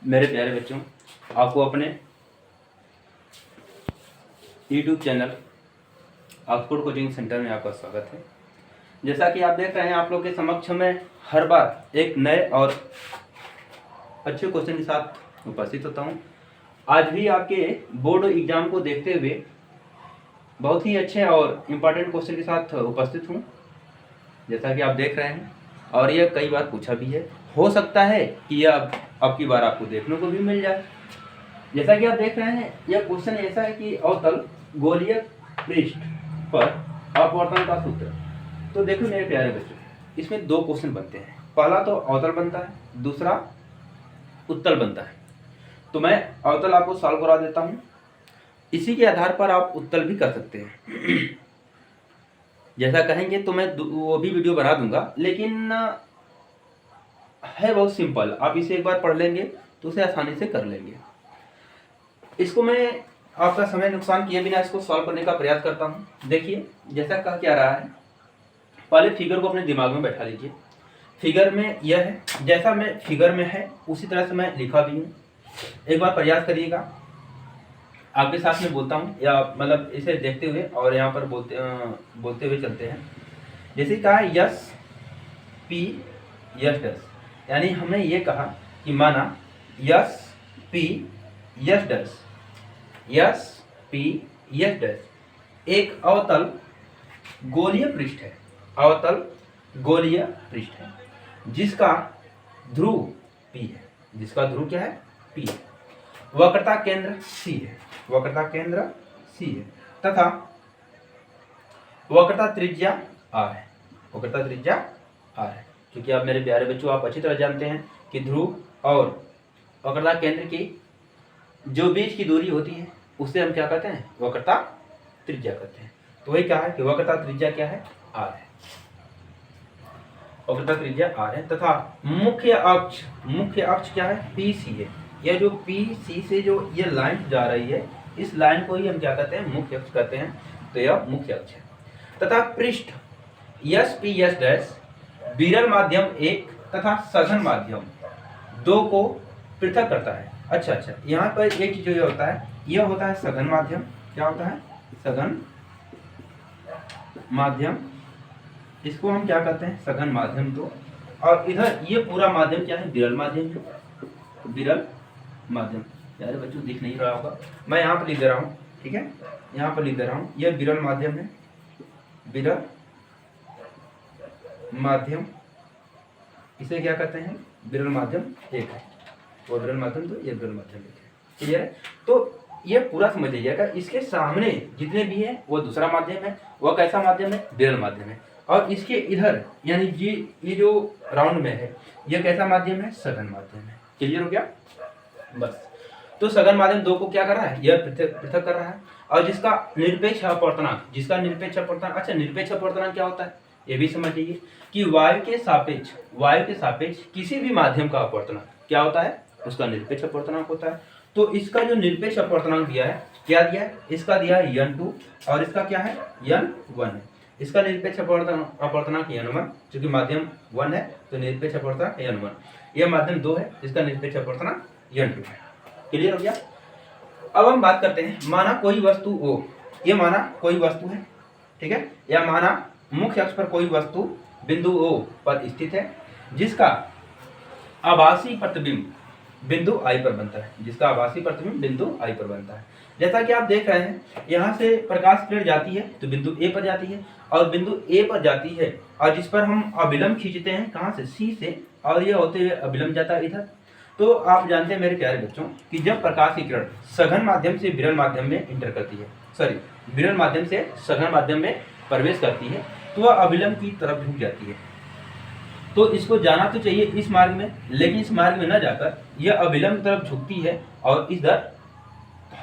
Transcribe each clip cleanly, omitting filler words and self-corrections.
मेरे प्यारे बच्चों, आपको अपने YouTube channel Oxford coaching centre में आपका स्वागत है। जैसा कि आप देख रहे हैं, आप लोग के समक्ष में हर बार एक नए और अच्छे क्वेश्चन के साथ उपस्थित होता हूं। आज भी आपके बोर्ड एग्जाम को देखते हुए बहुत ही अच्छे और इम्पोर्टेंट क्वेश्चन के साथ उपस्थित हूं, जैसा कि आप देख रहे हैं। और यह कई बार पूछा भी है, हो सकता है कि यह अब की बार आपको देखने को भी मिल जाए। जैसा कि आप देख रहे हैं, यह क्वेश्चन ऐसा है कि अवतल गोलीय पृष्ठ पर अपवर्तन का सूत्र। तो देखो मेरे प्यारे बच्चों, इसमें दो क्वेश्चन बनते हैं। पहला तो अवतल बनता है, दूसरा उत्तल बनता है। तो मैं अवतल आपको सॉल्व करा देता हूं, इसी के आधार पर आप उत्तल भी कर सकते हैं। जैसा कहेंगे तो मैं वो भी वीडियो बना दूंगा, लेकिन है बहुत सिंपल। आप इसे एक बार पढ़ लेंगे तो उसे आसानी से कर लेंगे। इसको मैं आपका समय नुकसान किए बिना इसको सॉल्व करने का प्रयास करता हूं। देखिए जैसा कहा क्या रहा है, पहले फिगर को अपने दिमाग में बैठा लीजिए। फिगर में यह है, जैसा मैं फिगर में है उसी तरह से मैं लिखा भी हूँ। एक बार प्रयास करिएगा, आपके साथ में बोलता हूँ, या मतलब इसे देखते हुए और यहाँ पर बोलते हुए चलते हैं। जैसे कहा है यस पी यस डस, यानी हमने ये कहा कि माना यस पी यस डस, यस पी यस डस एक अवतल गोलीय पृष्ठ है। अवतल गोलीय पृष्ठ है जिसका ध्रुव P है। जिसका ध्रुव क्या है? P है। वक्रता केंद्र C है। वक्रता केंद्र C है तथा वक्रता त्रिज्या R है। वक्रता त्रिज्या R है। क्योंकि आप मेरे प्यारे बच्चों, आप अच्छी तरह जानते हैं कि ध्रुव और वक्रता केंद्र की जो बीच की दूरी होती है उससे हम क्या कहते हैं? वक्रता त्रिज्या कहते हैं। तो वही कहा है कि वक्रता त्रिज्या क्या है? R है। वक्रता त्रिज्या R है तथा मुख्य अक्ष क्या है? PC है। यह जो PC से जो ये लाइन जा रही है, इस लाइन को ही हम क्या कहते हैं? मुख्य अक्ष कहते हैं। तो यह मुख्य अक्ष है तथा पृष्ठ SP S डैश विरल माध्यम 1 तथा सघन माध्यम 2 को पृथक करता है। अच्छा, यहाँ पर एक चीज जो होता है, यह होता है सघन माध्यम। क्या होता है? सघन माध्यम। इसको हम क्या कहते हैं? सघन माध्यम 2। और इधर ये पूरा माध्यम क्या है? विरल माध्यम है। विरल माध्यम, यार बच्चों दिख नहीं रहा होगा, मैं यहाँ पर लिख दे रहा हूँ, ठीक है? यहाँ पर लिख दे रहा हूँ, यह विरल माध्यम है। विरल माध्यम, इसे क्या कहते हैं? विरल माध्यम 1 है। वो विरल माध्यम 2, ये विरल माध्यम 1 है। क्लियर है? तो ये पूरा समझ लीजिएगा। इसके सामने जितने भी है वो दूसरा माध्यम है। वह कैसा माध्यम है? विरल माध्यम है। और इसके इधर यानी ये जो राउंड में है, यह कैसा माध्यम है? सघन माध्यम है। क्लियर हो गया? बस। तो सघन माध्यम 2 को क्या कर रहा है? यह पृथक कर रहा है। और जिसका निरपेक्ष अपवर्तनांक, अच्छा, निरपेक्ष अपवर्तनांक क्या होता है ये भी समझ लीजिए कि वायु के सापेक्ष किसी भी माध्यम का अपवर्तनांक क्या होता है? उसका निरपेक्ष अपवर्तनांक होता है। तो इसका जो निरपेक्ष अपवर्तनांक दिया है, क्या दिया है? इसका दिया है n2 और इसका क्या है? n1 है। इसका निरपेक्ष अपवर्तनांक n1, क्योंकि माध्यम 1 है तो निरपेक्ष अपवर्तनांक n1। यह माध्यम 2 है, इसका निरपेक्ष अपवर्तनांक n2 है। क्लियर हो गया? अब हम बात करते हैं, माना कोई वस्तु O, ये माना कोई वस्तु है, ठीक है? या माना मुख्य अक्ष पर कोई वस्तु बिंदु O पर स्थित है जिसका आभासी प्रतिबिंब बिंदु I पर बनता है। जिसका आभासी प्रतिबिंब बिंदु I पर बनता है। जैसा कि आप देख रहे हैं, यहाँ से प्रकाश किरण जाती है तो बिंदु A पर जाती है, और बिंदु A पर जाती है और जिस पर हम अभिलंब खींचते हैं, कहाँ से? C से, और ये होते हुए अभिलंब जाता है इधर। तो आप जानते हैं मेरे प्यारे बच्चों कि जब प्रकाश की किरण सघन माध्यम से विरल माध्यम में इंटर करती है, विरल माध्यम से सघन माध्यम में प्रवेश करती है, तो वह अभिलंब की तरफ झुक जाती है। तो इसको जाना तो चाहिए इस मार्ग में, लेकिन इस मार्ग में न जाकर यह अभिलंब की तरफ झुकती है और इधर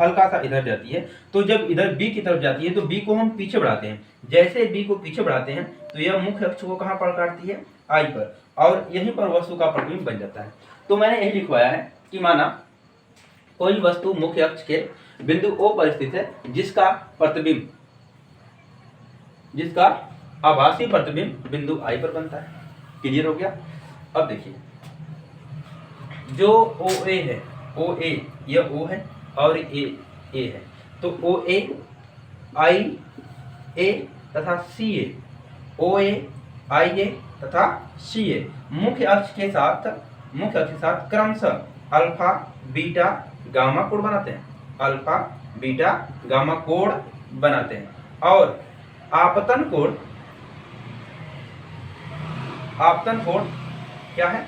हल्का सा इधर जाती है। तो जब इधर B की तरफ जाती है तो B को हम पीछे बढ़ाते हैं। जैसे B को पीछे बढ़ाते हैं तो यह मुख्य अक्ष को कहाँ पर काटती है? I पर, और यहीं पर वस्तु का प्रतिबिंब बन जाता है। तो मैंने यही लिखवाया है कि माना कोई वस्तु मुख्य अक्ष के बिंदु O पर स्थित है जिसका आभासी प्रतिबिंब बिंदु I पर बनता है। क्लियर हो गया? अब देखिए, जो OA है ओ ए, ये ओ है और ए है, तो ओ ए, आई ए तथा सी ए, ओ ए, आई ए तथा सी ए मुख्य अक्ष के साथ क्रमशः अल्फा बीटा गामा कोण बनाते हैं, अल्फा बीटा गामा कोण बनाते हैं। और आपतन कोण क्या है,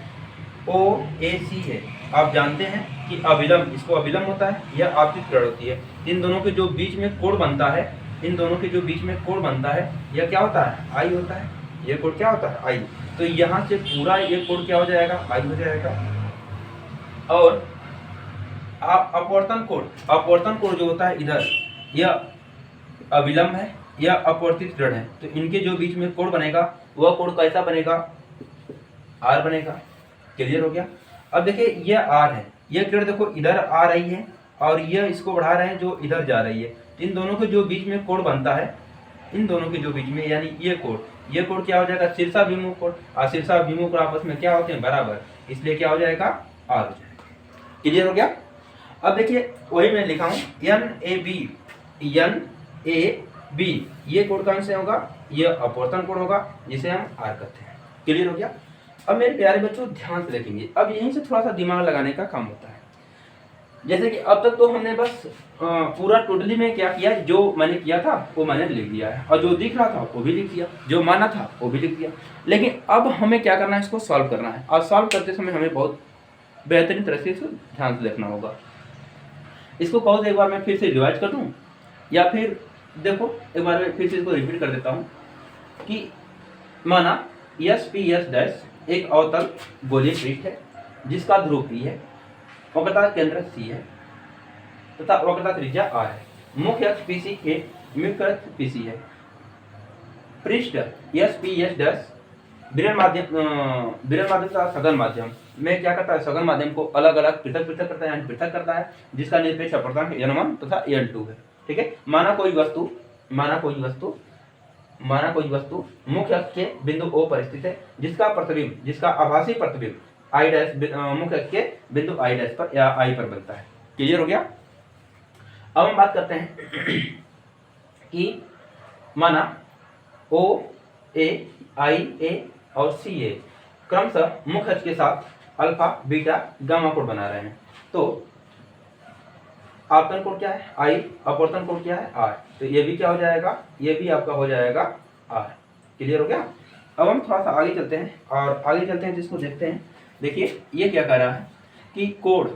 ओ ए सी है। आप जानते हैं कि अभिलंब, इसको अभिलंब होता है, यह आपतित किरण होती है। इन दोनों के जो बीच में कोण बनता है, यह क्या होता है, आई होता है। ये कोण क्या होता है, आई। तो यहाँ से पूरा ये कोण क्या हो जाएगा, आई हो जाएगा। और अपवर्तन कोण जो होता है इधर, यह अभिलंब है, यह अपवर्तित किरण है। तो इनके जो बीच में कोण बनेगा वह कोण कैसा बनेगा, आर बनेगा। क्लियर हो गया। अब देखिए ये आर है, ये किरण देखो इधर आ रही है और ये इसको बढ़ा रहे हैं जो इधर जा रही है। तो इन दोनों के जो बीच में कोण बनता है, इन दोनों के जो बीच में, यानी ये कोण क्या हो जाएगा, शीर्षाभिमुख कोण। और शीर्षाभिमुख कोण आपस में क्या होते हैं, बराबर, इसलिए क्या हो जाएगा, आर हो जाएगा। क्लियर हो गया। अब देखिए वही मैं लिखा हूँ एन ए बी, ये कोण कौन से होगा, ये अपवर्तन कोण होगा जिसे हम आर कहते हैं। क्लियर हो गया। अब मेरे प्यारे बच्चों ध्यान से देखेंगे, अब यहीं से थोड़ा सा दिमाग लगाने का काम होता है। जैसे कि अब तक तो हमने बस पूरा टोटली में क्या किया, जो मैंने किया था वो मैंने लिख दिया है, और जो दिख रहा था वो भी लिख दिया, जो माना था वो भी लिख दिया। लेकिन अब हमें क्या करना है, इसको सॉल्व करना है। और सॉल्व करते समय हमें बहुत बेहतरीन तरह से ध्यान से देखना होगा। इसको कहो तो एक बार मैं फिर से रिवाइज कर दूँ, या फिर देखो एक बार मैं फिर से इसको रिपीट कर देता हूँ कि माना एस पी एस डैश एक अवतल गोलीय पृष्ठ है जिसका ध्रुव P है, वक्रता केंद्र C है तथा वक्रता त्रिज्या R है। मुख्य अक्ष PC के मुख्य अक्ष PC है। पृष्ठ एस पी एस डैश विरल माध्यम तथा सघन माध्यम में क्या करता है, सघन माध्यम को अलग अलग पृथक करता है, यानी पृथक करता है, जिसका निरपेक्ष अपवर्तनांक n1 तथा n2 है। ठीक है। माना कोई वस्तु मुख्य अक्ष के बिंदु O पर स्थित है, जिसका आभासी प्रतिबिंब I डैश मुख्य अक्ष के बिंदु I डैश पर या I पर बनता है। क्लियर हो गया। अब हम बात करते हैं कि माना O A I A और C A क्रमशः मुख्य अक्ष के साथ अल्फा बीटा गामा कोण बना रहे हैं। तो आपतन कोण क्या है, I, अपवर्तन कोण क्या है, R। तो ये भी क्या हो जाएगा, ये भी आपका हो जाएगा R। क्लियर हो गया। अब हम थोड़ा सा आगे चलते हैं, जिसको देखते हैं। देखिए ये क्या कह रहा है कि कोण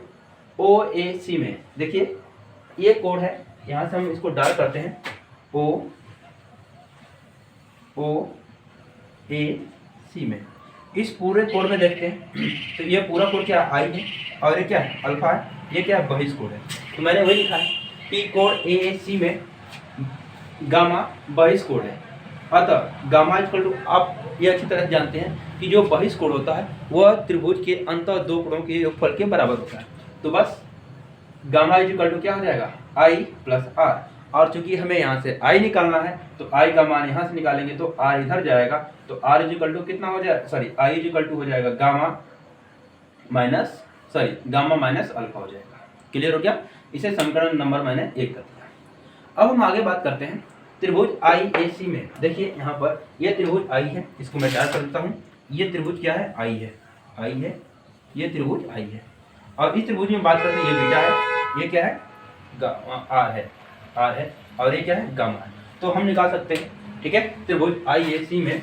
OAC में, देखिए ये कोण है, यहाँ से हम इसको डार्क करते हैं, OAC में इस पूरे कोण में देखते हैं तो ये पूरा कोण क्या है, I है, और ये क्या है, अल्फा है, ये क्या है, बहिष्कोण है। तो मैंने वही लिखा है कि कोण AAC में गामा बहिष्कोण है। अतः गामा इक्वल टू, आप ये अच्छी तरह जानते हैं कि जो बहिष्कोण होता है वह त्रिभुज के अंतः दो कोणों के योगफल के बराबर होता है। तो बस गामा इक्वल टू क्या हो जाएगा, I प्लस R। और चूंकि हमें यहाँ से I निकालना है तो I का मान यहाँ से निकालेंगे तो R इधर जाएगा, तो R इक्वल टू कितना हो जाएगा, सॉरी I इक्वल टू हो जाएगा गामा माइनस अल्फा हो जाएगा। क्लियर हो गया। इसे समीकरण नंबर मैंने 1 कर दिया। अब हम आगे बात करते हैं त्रिभुज IAC में। देखिए यहाँ पर यह त्रिभुज I है, इसको मैं डार्क कर देता हूँ। ये त्रिभुज क्या है, I है, ये त्रिभुज I है। और इस त्रिभुज में बात करते हैं, ये बीटा है, ये क्या है, R है, और ये क्या है, गामा है। तो हम निकाल सकते हैं, ठीक है। त्रिभुज IAC में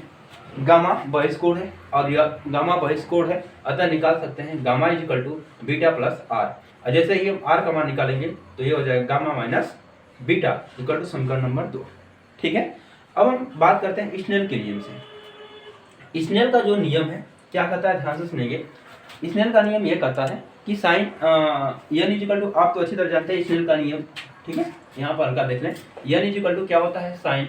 गामा बहिष्कोण है और यह गामा बहिष्कोण है, अतः निकाल सकते हैं gamma equal to beta plus R। और जैसे ही हम R का मान निकालेंगे तो ये हो जाएगा gamma minus beta equal to समीकरण नंबर 2। ठीक है। अब हम बात करते हैं स्नेल के नियम से। स्नेल का जो नियम है क्या कहता है, ध्यान से सुनेंगे। स्नेल का नियम ये कहता है कि साइन n इक्वल टू, आप तो अच्छी तरह जानते हैं स्नेल का नियम, ठीक है। यहाँ पर हल्का देख लें, n इक्वल टू क्या होता है, साइन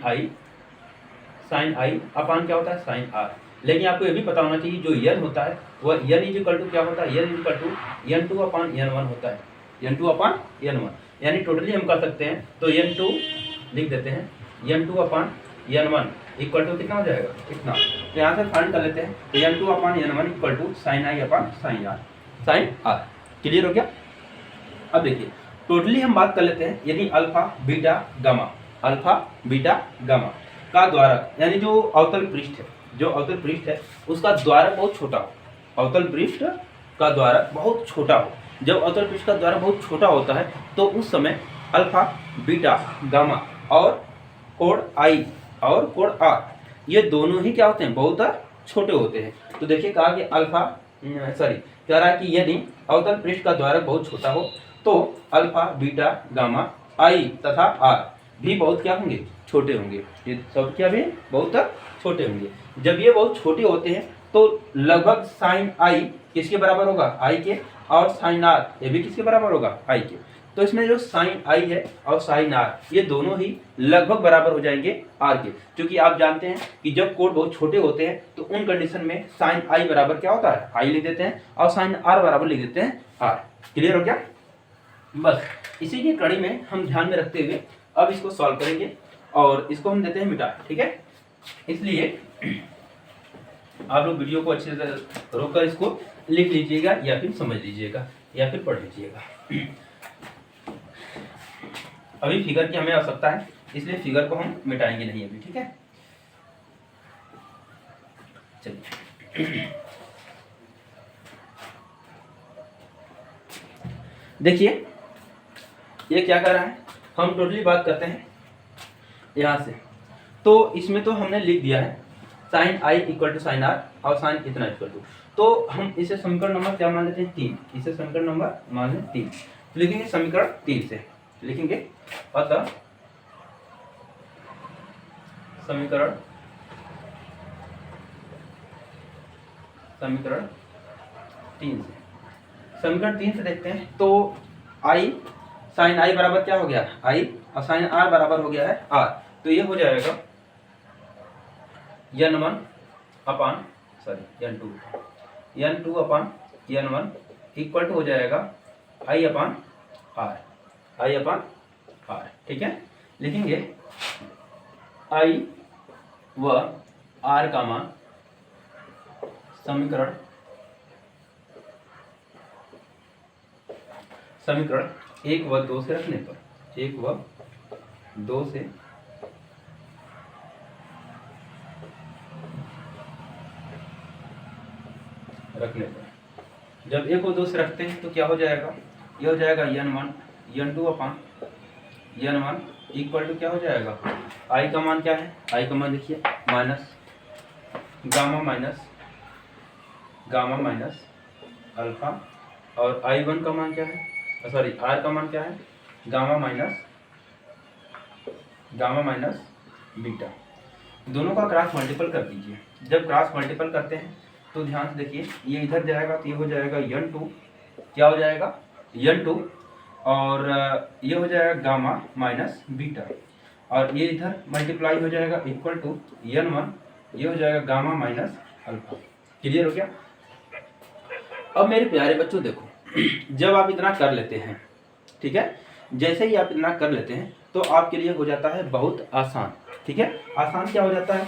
आई अपान क्या होता है, साइन R। लेकिन आपको ये भी पता होना चाहिए जो n होता है वह n इक्वल टू क्या होता है, n equal to n2 upon n1 होता है, n2 अपान n1। यानी टोटली हम कर सकते हैं तो n2 लिख देते हैं, n2 upon n1 equal to कितना हो जाएगा, इतना। तो यहाँ से फाइंड कर लेते हैं, तो n2 upon n1 equal to sine I upon sine R। Clear हो गया। अब देखिए टोटली हम बात कर लेते हैं, यदि alpha beta gamma, alpha beta gamma का द्वारक यानी जो अवतल पृष्ठ है, जो अवतल पृष्ठ है उसका द्वारक बहुत छोटा हो, अवतल पृष्ठ का द्वारक बहुत छोटा हो। जब अवतल पृष्ठ का द्वारक बहुत छोटा होता है तो उस समय अल्फा बीटा गामा और कोण आई और कोण आर ये दोनों ही क्या होते हैं, बहुत छोटे होते हैं। तो देखिए कहा कि कह रहा है कि यदि अवतल पृष्ठ का द्वारक बहुत छोटा हो तो अल्फा बीटा गामा आई तथा आर भी बहुत क्या होंगे, छोटे होंगे। ये सब क्या भी बहुत छोटे होंगे। जब ये बहुत छोटे होते हैं तो लगभग साइन आई किसके बराबर होगा, आई के, और साइन आर ये भी किसके बराबर होगा, आई के। तो इसमें जो साइन आई है और साइन आर ये दोनों ही लगभग बराबर हो जाएंगे आर के, क्योंकि आप जानते हैं कि जब कोण बहुत छोटे होते हैं तो उन कंडीशन में साइन आई बराबर क्या होता है, आई लिख देते हैं, और साइन आर बराबर लिख देते हैं आर। क्लियर हो गया? बस इसी की कड़ी में हम ध्यान में रखते हुए अब इसको सॉल्व करेंगे और इसको हम देते हैं मिटा। ठीक है, इसलिए आप लोग वीडियो को अच्छे से रोककर इसको लिख लीजिएगा या फिर समझ लीजिएगा या फिर पढ़ लीजिएगा। अभी फिगर की हमें आवश्यकता है इसलिए फिगर को हम मिटाएंगे नहीं अभी। ठीक है, चलिए देखिए ये क्या कर रहा है, हम टोटली बात करते हैं यहाँ से। तो इसमें तो हमने लिख दिया है sine I equal to sine R और साइन इतना इक्वल टू, तो हम इसे समीकरण नंबर क्या मान लेते हैं, 3। इसे समीकरण नंबर मान लें 3। लिखेंगे समीकरण 3 से लिखेंगे, अतः समीकरण 3 से, समीकरण 3 से देखते हैं तो आई साइन आई बराबर क्या हो गया, आई, और साइन आर बराबर हो गया है आर। तो ये हो जाएगा n1 upon n2 upon n1 equal to हो जाएगा आई अपान आर। ठीक है, लिखेंगे आई व आर का मान समीकरण 1 व 2 से रखने पर, 1 व 2 से रखने पर, जब 1 व 2 से रखते हैं तो क्या हो जाएगा, ये हो जाएगा n1 n2 upon n1 equal to क्या हो जाएगा, आई का मान क्या है, आई का मान देखिए माइनस गामा माइनस अल्फा, और I1 का मान क्या है, सॉरी आर का मान क्या है, गामा माइनस बीटा। दोनों का क्रॉस मल्टीपल कर दीजिए। जब क्रॉस मल्टीपल करते हैं तो ध्यान से देखिए ये इधर जाएगा तो ये हो जाएगा n2, क्या हो जाएगा n2, और ये हो जाएगा गामा माइनस बीटा, और ये इधर मल्टीप्लाई हो जाएगा इक्वल टू n1, ये हो जाएगा गामा माइनस अल्फा। क्लियर हो गया? अब मेरे प्यारे बच्चों देखो, जब आप इतना कर लेते हैं, ठीक है, जैसे ही आप इतना कर लेते हैं तो आपके लिए हो जाता है बहुत आसान। ठीक है, आसान क्या हो जाता है,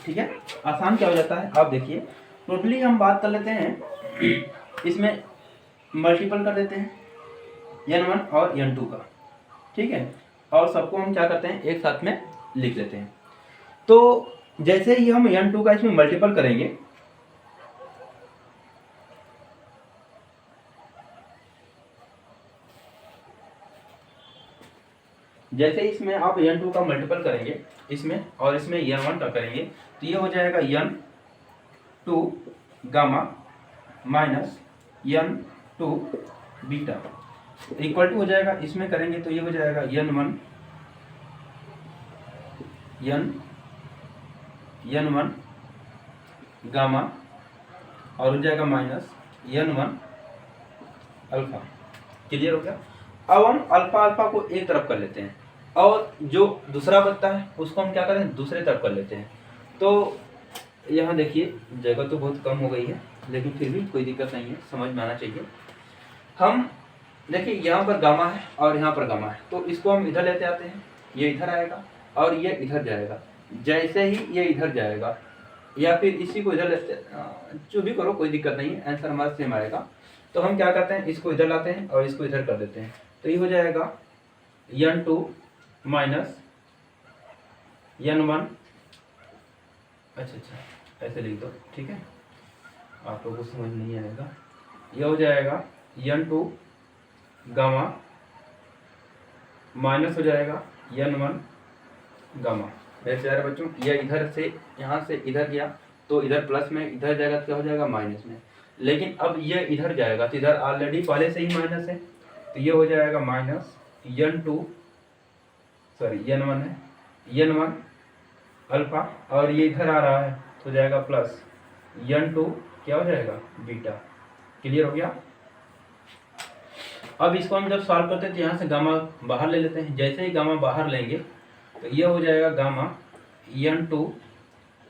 ठीक है, आसान क्या हो जाता है, आप देखिए टोटली हम बात कर लेते हैं, इसमें मल्टीपल कर देते हैं n1 और n2 का। ठीक है, और सबको हम क्या करते हैं एक साथ में लिख लेते हैं। तो जैसे ही हम n2 का इसमें मल्टीपल करेंगे, जैसे इसमें आप n2 का मल्टीपल करेंगे इसमें और इसमें n1 का करेंगे तो ये हो जाएगा n2 gamma minus n2 beta equal to हो जाएगा, इसमें करेंगे तो ये हो जाएगा n1 गामा और हो जाएगा माइनस n1 अल्फा। क्लियर हो गया? अब हम अल्फा अल्फा को एक तरफ कर लेते हैं और जो दूसरा बचता है उसको हम क्या करें हैं दूसरे तरफ कर लेते हैं। तो यहाँ देखिए जगह तो बहुत कम हो गई है लेकिन फिर भी कोई दिक्कत नहीं है, समझ में आना चाहिए। हम देखिए यहाँ पर गामा है और यहाँ पर गामा है, तो इसको हम इधर लेते आते हैं, ये इधर आएगा और ये इधर जाएगा। जैसे ही ये इधर जाएगा या फिर इसी को इधर लेते, जो भी करो कोई दिक्कत नहीं है, आंसर हमारा सेम आएगा। तो हम क्या करते हैं, इसको इधर लाते हैं और इसको इधर कर देते हैं, तो ये हो जाएगा n2 माइनस n1। अच्छा ऐसे लिख दो, ठीक है, आप लोगों को समझ नहीं आएगा। ये हो जाएगा n2 गामा माइनस हो जाएगा n1 गामा। मेरे प्यारे बच्चों, ये इधर से यहाँ से इधर गया तो इधर प्लस में, इधर जाएगा तो क्या हो जाएगा माइनस में। लेकिन अब ये इधर जाएगा तो इधर ऑलरेडी पहले से ही माइनस है, तो ये हो जाएगा माइनस n2 सॉरी n1 है, n1 अल्फा, और ये इधर आ रहा है तो जाएगा प्लस n2 क्या हो जाएगा बीटा। क्लियर हो गया। अब इसको हम जब सॉल्व करते हैं तो यहाँ से गामा बाहर ले लेते हैं। जैसे ही गामा बाहर लेंगे तो ये हो जाएगा गामा n2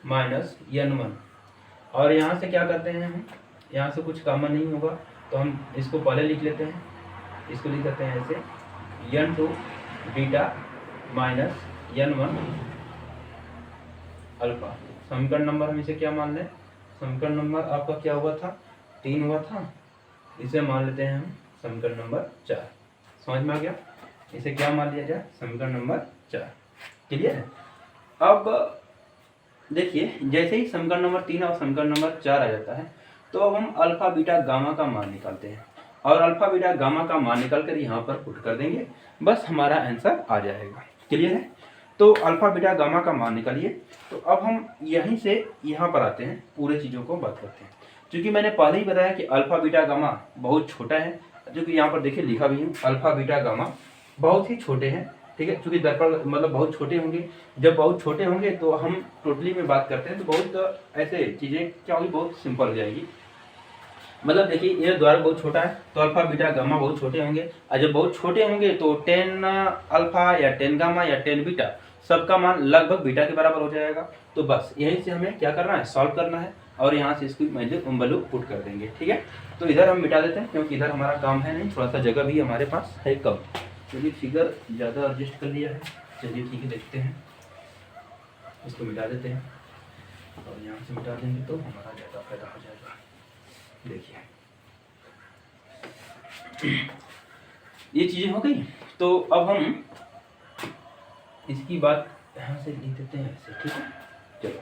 माइनस n1, और यहाँ से क्या करते हैं हम, यहाँ से कुछ कॉमन नहीं होगा तो हम इसको पहले लिख लेते हैं, इसको लिख देते हैं ऐसे n2 beta minus n1 alpha. समीकरण नंबर हम इसे क्या मान लें, समीकरण नंबर आपका क्या हुआ था 3 हुआ था, इसे मान लेते हैं हम समीकरण नंबर 4। समझ में आ गया, इसे क्या मान लिया जाए समीकरण नंबर 4। क्लियर है। अब देखिए जैसे ही समीकरण नंबर 3 और समीकरण नंबर 4 आ जाता है तो अब हम अल्फा बीटा गामा का मान निकालते हैं, और अल्फा बीटा गामा का मान निकाल कर यहाँ पर पुट कर देंगे, बस हमारा आंसर आ जाएगा। क्लियर है। तो अल्फा बीटा गामा का मान निकालिए। तो अब हम यहीं से यहाँ पर आते हैं, पूरे चीज़ों को बात करते हैं। क्योंकि मैंने पहले ही बताया कि अल्फा बीटा गामा बहुत छोटा है, जो कि यहाँ पर देखिए लिखा भी है अल्फा बीटा गामा बहुत ही छोटे हैं, ठीक है। क्योंकि दर्पण मतलब बहुत छोटे होंगे, जब बहुत छोटे होंगे तो हम टोटली में बात करते हैं तो बहुत ऐसे चीज़ें क्या होगी, बहुत सिंपल हो जाएगी। मतलब देखिए ये द्वारक बहुत छोटा है तो अल्फा बीटा गामा बहुत छोटे होंगे, और जब बहुत छोटे होंगे तो 10 अल्फा या 10 गामा या 10 बीटा सबका मान लगभग बीटा के बराबर हो जाएगा। तो बस यहीं से हमें क्या करना है, सॉल्व करना है, और यहाँ से इसकी वैल्यू पुट कर देंगे। ठीक है, तो इधर हम मिटा देते हैं क्योंकि इधर हमारा काम है नहीं, थोड़ा सा जगह भी हमारे पास है कम, क्योंकि फिगर ज़्यादा एडजस्ट कर लिया है। चलिए ठीक है, देखते हैं, इसको मिटा देते हैं और यहाँ से मिटा देंगे तो हमारा ज़्यादा फायदा हो जाएगा। देखिए ये चीज़ें हो गई, तो अब हम इसकी बात यहाँ से लिख देते हैं ऐसे। ठीक है, चलो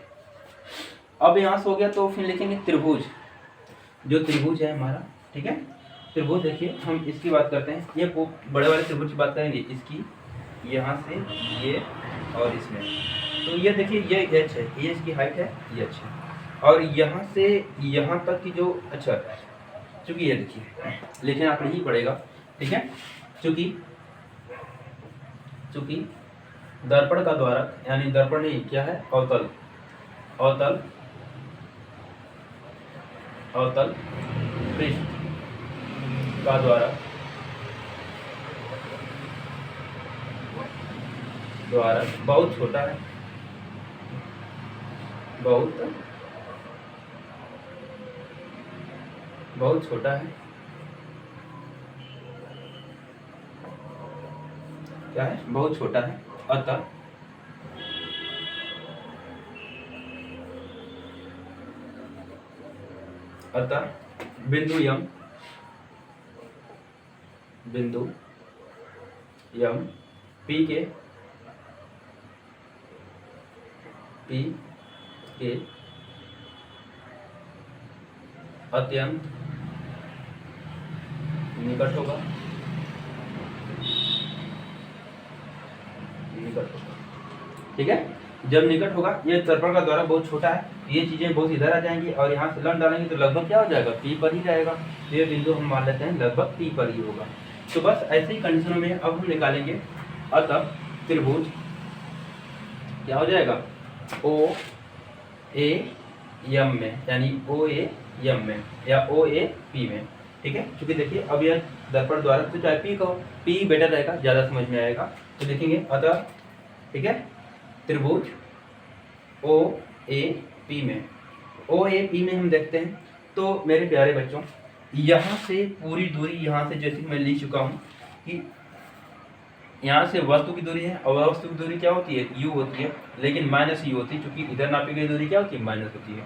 अब यहाँ से हो गया तो फिर लिखेंगे त्रिभुज, जो त्रिभुज है हमारा। ठीक है, त्रिभुज देखिए हम इसकी बात करते हैं, ये बड़े वाले त्रिभुज की बात करेंगे, इसकी यहाँ से ये और इसमें, तो ये देखिए ये एच है, ये इसकी हाइट है, ये एच है, और यहाँ से यहाँ तक की जो अच्छा चूँकि ये देखिए लेकिन आप नहीं पड़ेगा। ठीक है, चूँकि दर्पण का द्वारक यानी दर्पण नहीं क्या है, अवतल, अवतल अवतल पृष्ठ का द्वारक बहुत छोटा है, बहुत छोटा है। क्या है, बहुत छोटा है। अतः बिंदु यम पी के अत्यंत निकट होगा, ठीक है। जब निकट होगा, ये दर्पण का द्वारक बहुत छोटा है, ये चीजें बहुत इधर आ जाएंगी और यहाँ से लन डालेंगे तो लगभग क्या हो जाएगा, पी पर ही जाएगा। ये बिंदु हम मान लेते हैं लगभग पी पर ही होगा। तो बस ऐसे ही कंडीशनों में अब हम निकालेंगे। अतः त्रिभुज क्या हो जाएगा, ओ ए यम में, यानी ओ ए यम में या ओ ए पी में। ठीक है, क्योंकि देखिए अब यह दर्पण द्वारक तो चाहे पी कहो, पी बेटर रहेगा, ज़्यादा समझ में आएगा। तो लिखेंगे अतः, ठीक है, त्रिभुज ओ ए पी में, ओ ए पी में हम देखते हैं तो मेरे प्यारे बच्चों यहाँ से पूरी दूरी, यहाँ से जैसे मैं लिख चुका हूँ कि यहाँ से वस्तु की दूरी है, और वस्तु की दूरी क्या होती है, यू होती है, लेकिन माइनस यू होती है, क्योंकि इधर नापी गई दूरी क्या होती है, माइनस होती है।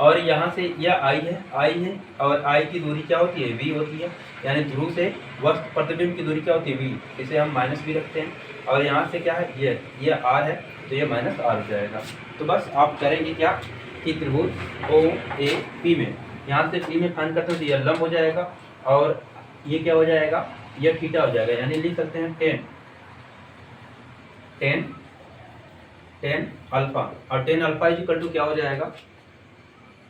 और यहाँ से यह आई है और आई की दूरी क्या होती है, v होती है। यानी ध्रुव से वस्तु प्रतिबिंब की दूरी क्या होती है, v। इसे हम माइनस भी रखते हैं। और यहाँ से क्या है, ये r है, तो ये माइनस r हो जाएगा। तो बस आप करेंगे क्या कि त्रिभुज ओ ए पी में, यहाँ से पी में फाइंड करते हैं तो यह लंब हो जाएगा और ये क्या हो जाएगा, यह थीटा हो जाएगा। यानी लिख सकते हैं टेन अल्फा, और tan alpha is equal to क्या हो जाएगा,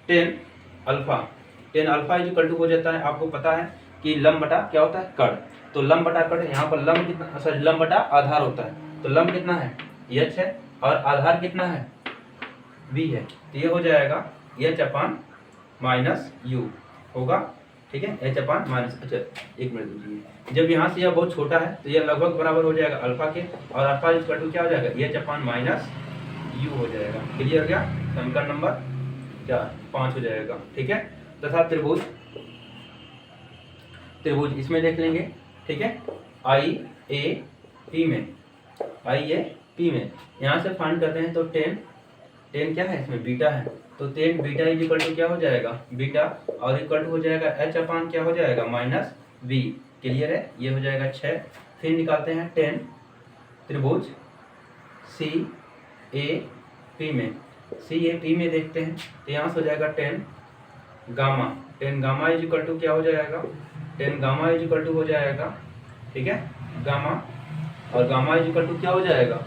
tan alpha is equal to हो जाता है, आपको पता है कि लंब बटा क्या होता है, कर्ण। तो लंब बटा कर्ण, यहाँ पर लंब कितना, सॉरी लंब बटा आधार होता है। तो लंब कितना है, h है, और आधार कितना है, v है। तो ये हो जाएगा h अपान माइनस u होगा, ठीक है, h अपान माइनस। अच्छा एक मिनट दीजिए, जब यहाँ से यह बहुत छोटा है तो यह लगभग बराबर हो जाएगा अल्फा के, और अल्फा इज इक्वल टू क्या हो जाएगा, h अपान माइनस u हो जाएगा। क्लियर हो गया, समीकरण नंबर 5 हो जाएगा, ठीक है। तथा त्रिभुज इसमें देख लेंगे, ठीक है, आई ए पी में यहाँ से फाइंड करते हैं तो टेन क्या है, इसमें बीटा है। तो tan beta is equal to क्या हो जाएगा, बीटा, और इक्वल टू हो जाएगा h अपान क्या हो जाएगा, माइनस v। क्लियर है, ये हो जाएगा 6। फिर निकालते हैं टेन त्रिभुज सी ए पी में देखते हैं तो यहाँ से हो जाएगा tan gamma is equal to क्या हो जाएगा, tan gamma is equal to हो जाएगा, ठीक है, गामा, और गामा इज इक्वल टू क्या हो जाएगा,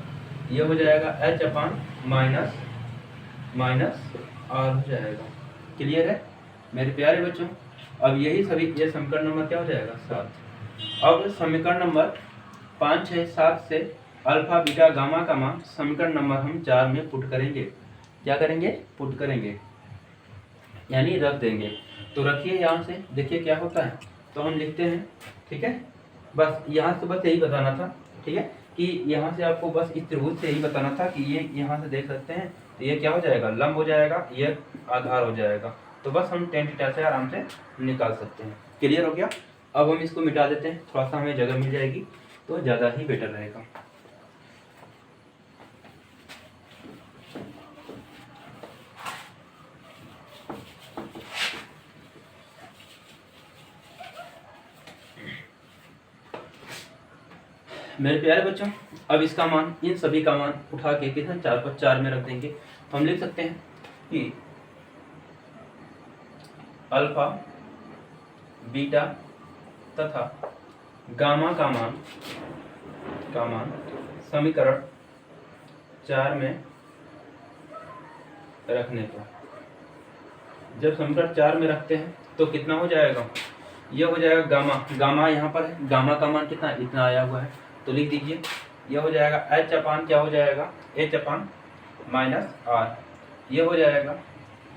ये हो जाएगा h अपान माइनस r हो जाएगा। क्लियर है मेरे प्यारे बच्चों। अब यही सभी, ये समीकरण नंबर क्या हो जाएगा, 7। अब समीकरण नंबर 5, 6, 7 से अल्फा बीटा गामा का मान समीकरण नंबर हम 4 में पुट करेंगे। क्या करेंगे, पुट करेंगे, यानी रख देंगे। तो रखिए, यहाँ से देखिए क्या होता है, तो हम लिखते हैं, ठीक है। बस यहाँ से बस यही बताना था, ठीक है, कि यहाँ से आपको बस इस त्रिभुज से यही बताना था कि ये यहाँ से देख सकते हैं तो ये क्या हो जाएगा, लंब हो जाएगा, ये आधार हो जाएगा। तो बस हम टेन थीटा से आराम से निकाल सकते हैं। क्लियर हो गया। अब हम इसको मिटा देते हैं, थोड़ा सा हमें जगह मिल जाएगी तो ज़्यादा ही बेटर रहेगा। मेरे प्यारे बच्चों, अब इसका मान, इन सभी का मान उठा के कितना, 4 पर 4 में रख देंगे। तो हम लिख सकते हैं कि अल्फा बीटा तथा गामा का मान समीकरण 4 में रखने पर, जब समीकरण 4 में रखते हैं तो कितना हो जाएगा, यह हो जाएगा गामा यहाँ पर है, गामा का मान कितना, इतना आया हुआ है, तो लिख दीजिए, यह हो जाएगा h अपान क्या हो जाएगा, h अपान माइनस r, ये हो जाएगा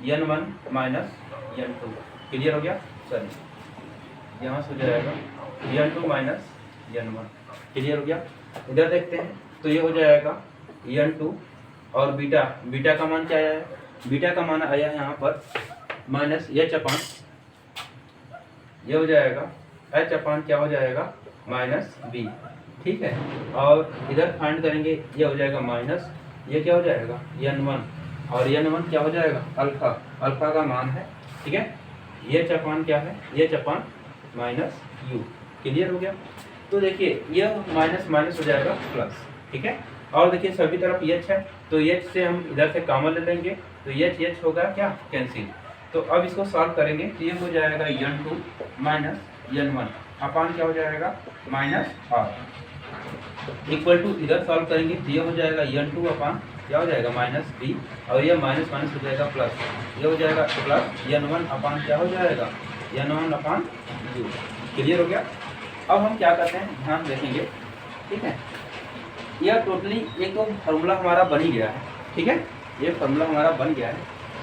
n1 माइनस n2। क्लियर हो गया, चलिए यहाँ से हो जाएगा n2 माइनस n1। क्लियर हो गया। इधर देखते हैं तो ये हो जाएगा n2, और बीटा का मान क्या आया है, बीटा का मान आया है यहाँ पर माइनस h अपान, ये हो जाएगा h अपान क्या हो जाएगा, माइनस b, ठीक है। और इधर फाइंड करेंगे, ये हो जाएगा माइनस, ये क्या हो जाएगा n1, और n1 क्या हो जाएगा, अल्फा का मान है, ठीक है। ये चपान क्या है, ये चपान माइनस u। क्लियर हो गया। तो देखिए यह माइनस माइनस हो जाएगा प्लस, ठीक है। और देखिए सभी तरफ h है तो h से हम इधर से कॉमन ले लेंगे तो h होगा क्या, कैंसिल। तो अब इसको सॉल्व करेंगे तो ये हो जाएगा n2 माइनस n1 अपान क्या हो जाएगा, माइनस r, इक्वल टू, इधर सॉल्व करेंगे तो ये हो जाएगा n2 अपान क्या हो जाएगा, माइनस b, और ये माइनस माइनस हो जाएगा प्लस, ये हो जाएगा प्लस n1 अपान क्या हो जाएगा, n1 अपान u। क्लियर हो गया। अब हम क्या करते हैं, ध्यान देखेंगे, ठीक है। यह टोटली एक तो फार्मूला हमारा बन ही गया है, ठीक है, ये फार्मूला हमारा बन गया है,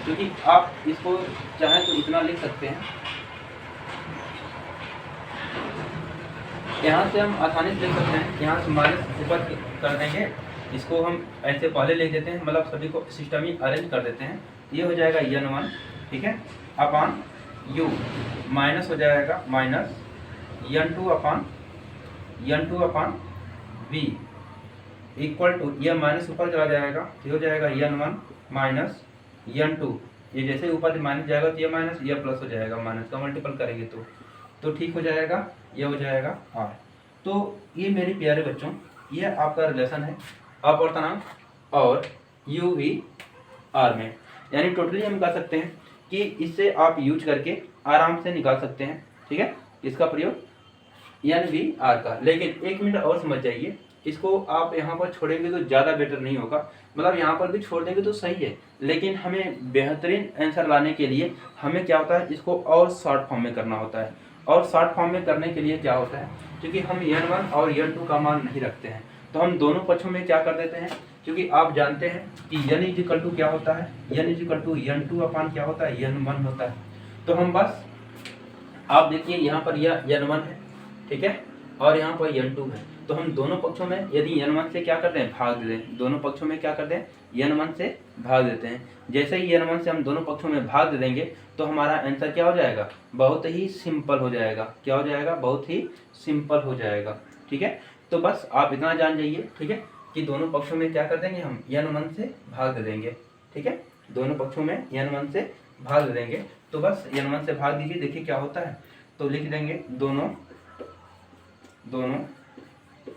क्योंकि आप इसको चाहें तो इतना लिख सकते हैं, यहाँ से हम आसानी से लिख सकते हैं, यहाँ से माइनस ऊपर कर देंगे, इसको हम ऐसे पहले लिख देते हैं, मतलब सभी को सिस्टम ही अरेंज कर देते हैं। ये हो जाएगा n1, ठीक है, अपान u, माइनस हो जाएगा minus n2 upon v, equal to, यह माइनस ऊपर चला जाएगा, ये हो जाएगा n1 माइनस n2, ये जैसे ही ऊपर माइनस जाएगा तो ये माइनस, ये प्लस हो जाएगा, माइनस का मल्टीपल करेंगे तो ठीक हो जाएगा, ये हो जाएगा आर। तो ये मेरे प्यारे बच्चों ये आपका रिलेशन है अपवर्तनांक और यू वी आर में। यानी टोटली हम कह सकते हैं कि इससे आप यूज करके आराम से निकाल सकते हैं, ठीक है, इसका प्रयोग एन वी आर का। लेकिन एक मिनट और समझ जाइए, इसको आप यहाँ पर छोड़ेंगे तो ज़्यादा बेटर नहीं होगा, मतलब यहाँ पर भी छोड़ देंगे तो सही है, लेकिन हमें बेहतरीन आंसर लाने के लिए हमें क्या होता है, इसको और शॉर्ट फॉर्म में करना होता है। और शॉर्ट फॉर्म में करने के लिए क्या होता है, क्योंकि हम n1 और n2 का मान नहीं रखते हैं, तो हम दोनों पक्षों में क्या कर देते हैं, क्योंकि आप जानते हैं कि n इजिकल टू क्या होता है, n इजिकल टू n2 अपान क्या होता है, n1 होता है। तो हम बस आप देखिए यहाँ पर यह n1 है, ठीक है, और यहाँ पर n2 है, तो हम दोनों पक्षों में यदि n1 से क्या करते हैं, भाग देते हैं, दोनों पक्षों में क्या करते हैं, n1 से भाग देते हैं। जैसे ही n1 से हम दोनों पक्षों में भाग दे देंगे तो हमारा आंसर क्या हो जाएगा, बहुत ही सिंपल हो जाएगा। क्या हो जाएगा, बहुत ही सिंपल हो जाएगा, ठीक है। तो बस आप इतना जान जाइए, ठीक है, कि दोनों पक्षों में क्या कर देंगे, हम n1 से भाग दे देंगे, ठीक है, दोनों पक्षों में n1 से भाग दे देंगे। तो बस n1 से भाग दीजिए, देखिए क्या होता है, तो लिख देंगे दोनों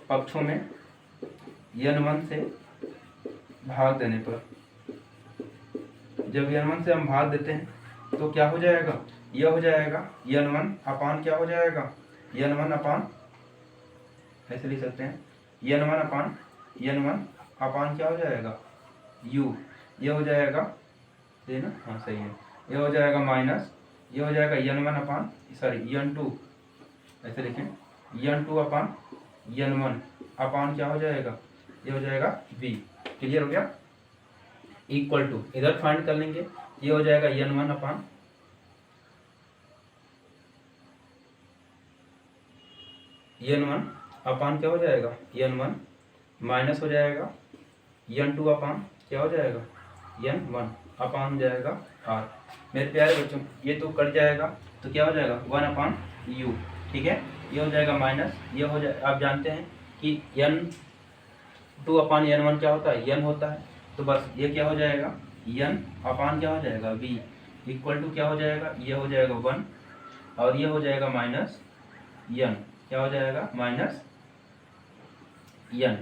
पक्षों में n1 से भाग देने पर, जब n1 से हम भाग देते हैं तो क्या हो जाएगा, यह हो जाएगा n1 अपान क्या हो जाएगा, n1 अपान, ऐसे लिख सकते हैं, n1 अपान क्या हो जाएगा, u, यह हो जाएगा, सही ना, हाँ सही है, यह हो जाएगा माइनस, यह हो जाएगा n1 अपान, सॉरी n2, ऐसे लिखें, n2 अपान n1 अपान क्या हो जाएगा, ये हो जाएगा v। क्लियर हो गया, इक्वल टू, इधर फाइंड कर लेंगे, ये हो जाएगा n1 अपान क्या हो जाएगा, n1 माइनस हो जाएगा n2 अपान क्या हो जाएगा, n1 अपान हो जाएगा r। मेरे प्यारे बच्चों ये तो कट जाएगा, तो क्या हो जाएगा 1 अपान u, ठीक है, ये हो जाएगा माइनस, ये हो जाए, आप जानते हैं कि n2 अपान n1 क्या होता है, n होता है, तो बस ये क्या हो जाएगा, n अपान क्या हो जाएगा v, इक्वल टू क्या हो जाएगा, ये हो जाएगा 1 और ये हो जाएगा माइनस n, क्या हो जाएगा, माइनस n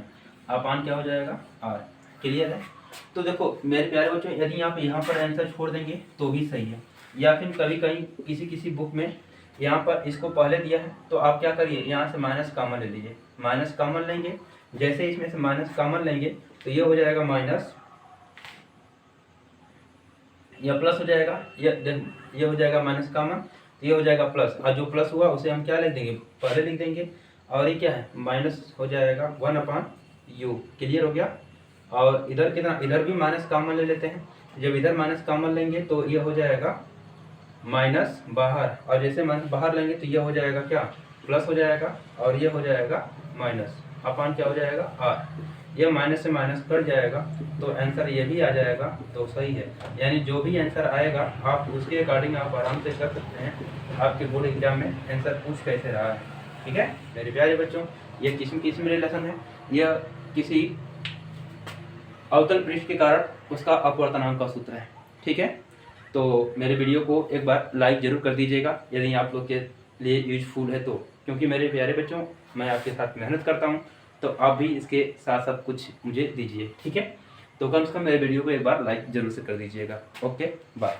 अपान क्या हो जाएगा r। क्लियर है। तो देखो मेरे प्यारे बच्चों, यदि आप यहाँ पर आंसर छोड़ देंगे तो भी सही है, या फिर कभी कहीं किसी बुक में यहाँ पर इसको पहले दिया है, तो आप क्या करिए, यहाँ से माइनस कॉमन ले लीजिए, माइनस कॉमन लेंगे, जैसे इसमें से माइनस कॉमन लेंगे तो ये हो जाएगा माइनस, या प्लस हो जाएगा, ये हो जाएगा माइनस कॉमन, तो ये हो जाएगा प्लस, और जो प्लस हुआ उसे हम क्या लिख देंगे, पहले लिख देंगे, और ये क्या है, माइनस हो जाएगा 1 अपान u। क्लियर हो गया। और इधर कितना, इधर भी माइनस कॉमन ले लेते हैं, जब इधर माइनस कॉमन लेंगे तो ये हो जाएगा माइनस बाहर, और जैसे माइनस बाहर लेंगे तो ये हो जाएगा क्या, प्लस हो जाएगा, और ये हो जाएगा माइनस अपान क्या हो जाएगा r। ये माइनस से माइनस कट जाएगा तो आंसर ये भी आ जाएगा, तो सही है। यानी जो भी आंसर आएगा आप उसके अकॉर्डिंग आप आराम से कर सकते हैं, आपके बोर्ड एग्जाम में आंसर पूछ कैसे रहा है, ठीक है मेरे प्यारे बच्चों। ये किस्म रिलेशन है, यह किसी अवतल पृष्ठ के कारण उसका अपवर्तनांक का सूत्र है, ठीक है। तो मेरे वीडियो को एक बार लाइक जरूर कर दीजिएगा यदि आप लोग के लिए यूजफुल है तो, क्योंकि मेरे प्यारे बच्चों मैं आपके साथ मेहनत करता हूं, तो आप भी इसके साथ साथ कुछ मुझे दीजिए, ठीक है। तो कम से कम मेरे वीडियो को एक बार लाइक जरूर से कर दीजिएगा। Okay bye.